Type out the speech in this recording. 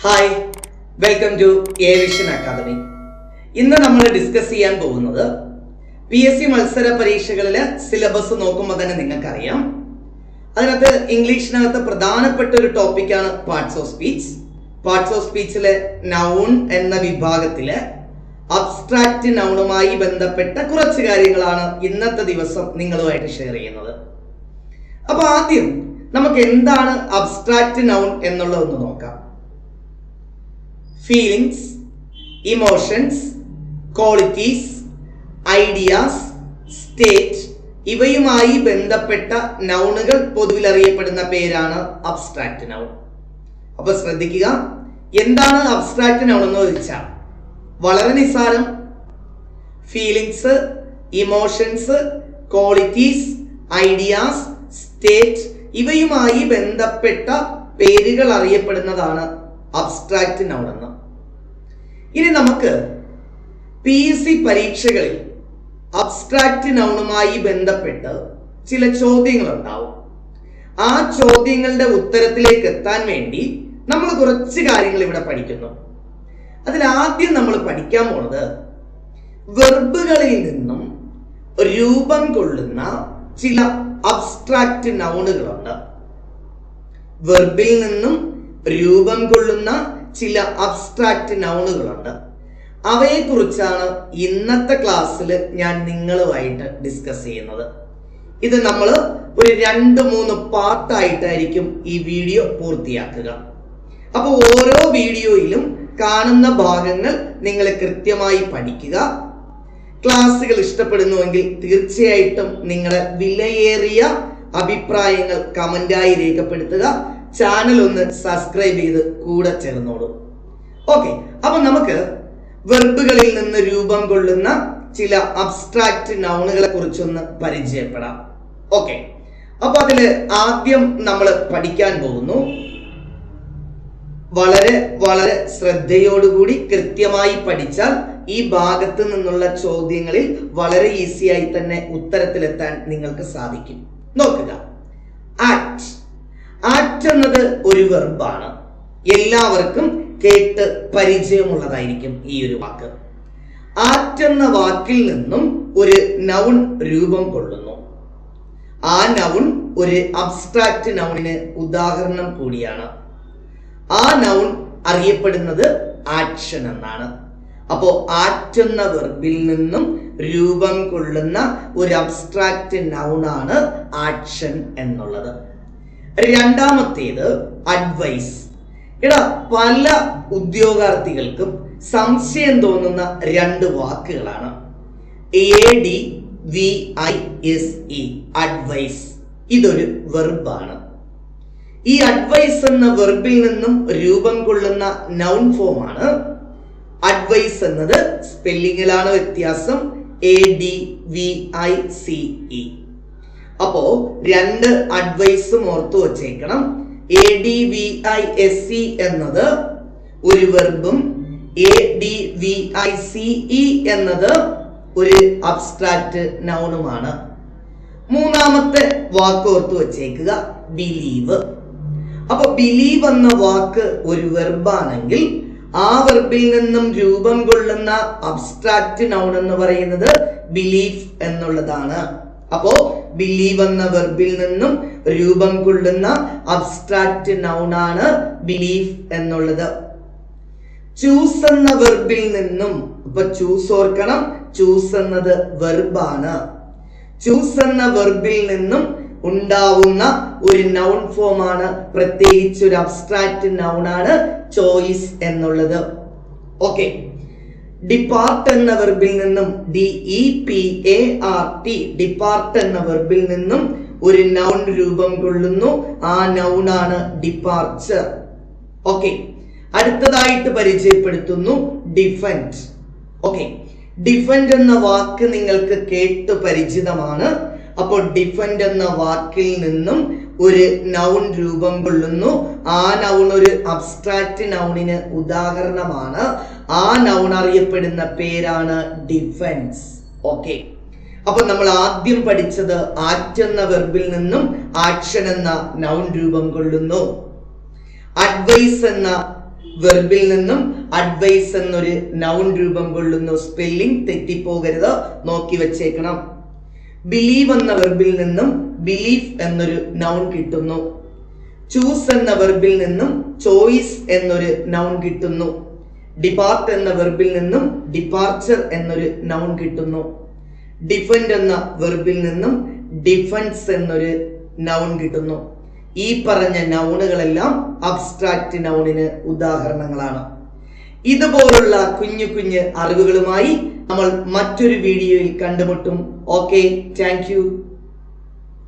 Hi, welcome to aviation academy. ഇന്ന് നമ്മൾ discuss ചെയ്യാൻ പോകുന്നത് PSC മത്സര പരീക്ഷകളിലെ സിലബസ് നോക്കുമ്പോൾ തന്നെ നിങ്ങൾക്കറിയാം. അതിനകത്ത് ഇംഗ്ലീഷിനകത്ത് പ്രധാനപ്പെട്ട ഒരു ടോപ്പിക്കാണ് parts of speech. Parts of സ്പീച്ചിലെ നൗൺ എന്ന വിഭാഗത്തിലെ അബ്സ്ട്രാക്റ്റ് നൗണുമായി ബന്ധപ്പെട്ട കുറച്ച് കാര്യങ്ങളാണ് ഇന്നത്തെ ദിവസം നിങ്ങളുമായിട്ട് ഷെയർ ചെയ്യുന്നത്. അപ്പൊ ആദ്യം നമുക്ക് എന്താണ് അബ്സ്ട്രാക്റ്റ് നൗൺ എന്നുള്ളതൊന്ന് നോക്കാം. Feelings, emotions, qualities, ideas, state ഇവയുമായി ബന്ധപ്പെട്ട നൗണുകൾ പൊതുവിൽ അറിയപ്പെടുന്ന പേരാണ് അബ്സ്ട്രാക്റ്റ് നൗൺ. അപ്പൊ ശ്രദ്ധിക്കുക, എന്താണ് അബ്സ്ട്രാക്റ്റ് നൗൺ എന്ന് ചോദിച്ചാൽ വളരെ നിസ്സാരം. Feelings, emotions, qualities, ideas, state ഇവയുമായി ബന്ധപ്പെട്ട പേരുകൾ അറിയപ്പെടുന്നതാണ് അബ്സ്ട്രാക്റ്റ് നൗൺ എന്ന്. ഇനി നമുക്ക് PSC പരീക്ഷകളിൽ അബ്സ്ട്രാക്റ്റ് നൗണുമായി ബന്ധപ്പെട്ട് ചില ചോദ്യങ്ങൾ ഉണ്ടാവും. ആ ചോദ്യങ്ങളുടെ ഉത്തരത്തിലേക്ക് എത്താൻ വേണ്ടി നമ്മൾ കുറച്ച് കാര്യങ്ങൾ ഇവിടെ പഠിക്കുന്നു. അതിൽ ആദ്യം നമ്മൾ പഠിക്കാൻ പോണത് വെർബുകളിൽ നിന്നും രൂപം കൊള്ളുന്ന ചില അബ്സ്ട്രാക്റ്റ് നൗണുകളുണ്ട്. വെർബിൽ നിന്നും രൂപം കൊള്ളുന്ന ചില അബ്സ്ട്രാക്റ്റ് നൗണുകളുണ്ട്. അവയെ കുറിച്ചാണ് ഇന്നത്തെ ക്ലാസ്സിൽ ഞാൻ നിങ്ങളുമായിട്ട് ഡിസ്കസ് ചെയ്യുന്നത്. ഇത് നമ്മൾ ഒരു 2-3 പാർട്ടായിട്ടായിരിക്കും ഈ വീഡിയോ പൂർത്തിയാക്കുക. അപ്പോൾ ഓരോ വീഡിയോയിലും കാണുന്ന ഭാഗങ്ങൾ നിങ്ങൾ കൃത്യമായി പഠിക്കുക. ക്ലാസ്സുകൾ ഇഷ്ടപ്പെടുന്നുവെങ്കിൽ തീർച്ചയായിട്ടും നിങ്ങളുടെ വിലയേറിയ അഭിപ്രായങ്ങൾ കമന്റായി രേഖപ്പെടുത്തുക. ചാനൽ ഒന്ന് സബ്സ്ക്രൈബ് ചെയ്ത് കൂടെ ചേർന്നോളൂ. ഓക്കെ, അപ്പൊ നമുക്ക് വെർബുകളിൽ നിന്ന് രൂപം കൊള്ളുന്ന ചില അബ്സ്ട്രാക്റ്റ് നൗണുകളെ കുറിച്ചൊന്ന് പരിചയപ്പെടാം. ഓക്കെ, അപ്പൊ അതില് ആദ്യം നമ്മൾ പഠിക്കാൻ പോകുന്നു. വളരെ വളരെ ശ്രദ്ധയോടുകൂടി കൃത്യമായി പഠിച്ചാൽ ഈ ഭാഗത്ത് നിന്നുള്ള ചോദ്യങ്ങളിൽ വളരെ ഈസിയായി തന്നെ ഉത്തരത്തിലെത്താൻ നിങ്ങൾക്ക് സാധിക്കും. നോക്കുക, ആക്ട്. ആക്ട് എന്നത് ഒരു വെർബാണ്. എല്ലാവർക്കും കേട്ട് പരിചയമുള്ളതായിരിക്കും ഈ ഒരു വാക്ക്. ആക്ട് എന്ന വാക്കിൽ നിന്നും ഒരു നൗൺ രൂപം കൊള്ളുന്നു. ആ നൗൺ ഒരു അബ്സ്ട്രാക്റ്റ് നൗണിന് ഉദാഹരണം കൂടിയാണ്. ആ നൗൺ അറിയപ്പെടുന്നത് ആക്ഷൻ എന്നാണ്. അപ്പോ ആക്ട് എന്ന വെർബിൽ നിന്നും രൂപം കൊള്ളുന്ന ഒരു അബ്സ്ട്രാക്റ്റ് നൗണാണ് ആക്ഷൻ എന്നുള്ളത്. രണ്ടാമത്തേത് അഡ്വൈസ്. പല ഉദ്യോഗാർത്ഥികൾക്കും സംശയം തോന്നുന്ന 2 വാക്കുകളാണ് ADVISE, അഡ്വൈസ്. ഇതൊരു വെർബാണ്. ഈ അഡ്വൈസ് എന്ന വെർബിൽ നിന്നും രൂപം കൊള്ളുന്ന നൗൺ ഫോമാണ്. അഡ്വൈസ് എന്നത് സ്പെല്ലിങ്ങിലാണ് വ്യത്യാസം, ADVICE. അപ്പോ 2 അഡ്വൈസും ഓർത്തു വച്ചേക്കണം. ADVISE എന്നത് ഒരു വെർബും ADVICE എന്നത് ഒരു അബ്സ്ട്രാക്റ്റ് നൗണുമാണ്. മൂന്നാമത്തെ വാക്ക് ഓർത്തു വച്ചേക്കുക, ബിലീവ്. അപ്പൊ ബിലീവ് എന്ന വാക്ക് ഒരു വെർബാണെങ്കിൽ ആ വെർബിൽ നിന്നും രൂപം കൊള്ളുന്ന അബ്സ്ട്രാക്റ്റ് നൗൺ എന്ന് പറയുന്നത് ബിലീഫ് എന്നുള്ളതാണ്. അപ്പോ ബിലീവ് എന്ന വെർബിൽ നിന്നും രൂപം കൊള്ളുന്ന അബ്സ്ട്രാക്റ്റ് നൗണാണ് ബിലീഫ് എന്നുള്ളത്. ചൂസ് എന്ന വെർബിൽ നിന്നും, അപ്പൊ ചൂസ് ഓർക്കണം, ചൂസ് എന്നത് വെർബാണ്. ചൂസ് എന്ന വെർബിൽ നിന്നും ഉണ്ടാവുന്ന ഒരു നൗൺ ഫോമാണ്, പ്രത്യേകിച്ച് ഒരു അബ്സ്ട്രാക്റ്റ് നൗണാണ് ചോയ്സ് എന്നുള്ളത്. ഓക്കെ, ഡിപ്പാർട്ട് എന്ന വെർബിൽ നിന്നും DEPART, ഡിപ്പാർട്ട് എന്ന വെർബിൽ നിന്നും ഒരു നൗൺ രൂപം കൊള്ളുന്നു. ആ നൗണാണ് ഡിപ്പാർച്ചർ. ഓക്കെ, അടുത്തതായിട്ട് പരിചയപ്പെടുത്തുന്നു ഡിഫെൻഡ്. ഓക്കെ, ഡിഫെൻഡ് എന്ന വാക്ക് നിങ്ങൾക്ക് കേട്ട് പരിചിതമാണ്. അപ്പോൾ ഡിഫെൻഡ് എന്ന വാക്കിൽ നിന്നും ഒരു നൗൺ രൂപം കൊള്ളുന്നു. ആ നൗൺ ഒരു അബ്സ്ട്രാക്റ്റ് നൗണിന് ഉദാഹരണമാണ്. ആ നൗൺ അറിയപ്പെടുന്ന പേരാണ് ഡിഫെൻസ്. ഓക്കെ, അപ്പൊ നമ്മൾ ആദ്യം പഠിച്ചത് ആക്ട് എന്ന വെർബിൽ നിന്നും ആക്ഷൻ എന്ന നൗൺ രൂപം കൊള്ളുന്നു. അഡ്വൈസ് എന്ന വെർബിൽ നിന്നും അഡ്വൈസ് എന്നൊരു നൗൺ രൂപം കൊള്ളുന്നു. സ്പെല്ലിംഗ് തെറ്റിപ്പോകരുത്, നോക്കി വെച്ചേക്കണം. ബിലീവ് എന്ന വെർബിൽ നിന്നും ബിലീഫ് എന്നൊരു നൗൺ കിട്ടുന്നു. ചൂസ് എന്ന വെർബിൽ നിന്നും ചോയ്സ് എന്നൊരു നൗൺ കിട്ടുന്നു. ഡിപ്പാർട്ട് എന്ന വെർബിൽ നിന്നും ഡിപ്പാർച്ചർ എന്നൊരു നൗൺ കിട്ടുന്നു. ഡിഫെൻഡ് എന്ന വെർബിൽ നിന്നും ഡിഫൻസ് എന്നൊരു നൗൺ കിട്ടുന്നു. ഈ പറഞ്ഞ നൗണുകളെല്ലാം അബ്സ്ട്രാക്റ്റ് നൗണിന് ഉദാഹരണങ്ങളാണ്. ഇതുപോലുള്ള കുഞ്ഞു കുഞ്ഞു അറിവുകളുമായി നമ്മൾ മറ്റൊരു വീഡിയോയിൽ കണ്ടുമുട്ടും. Okay, thank you.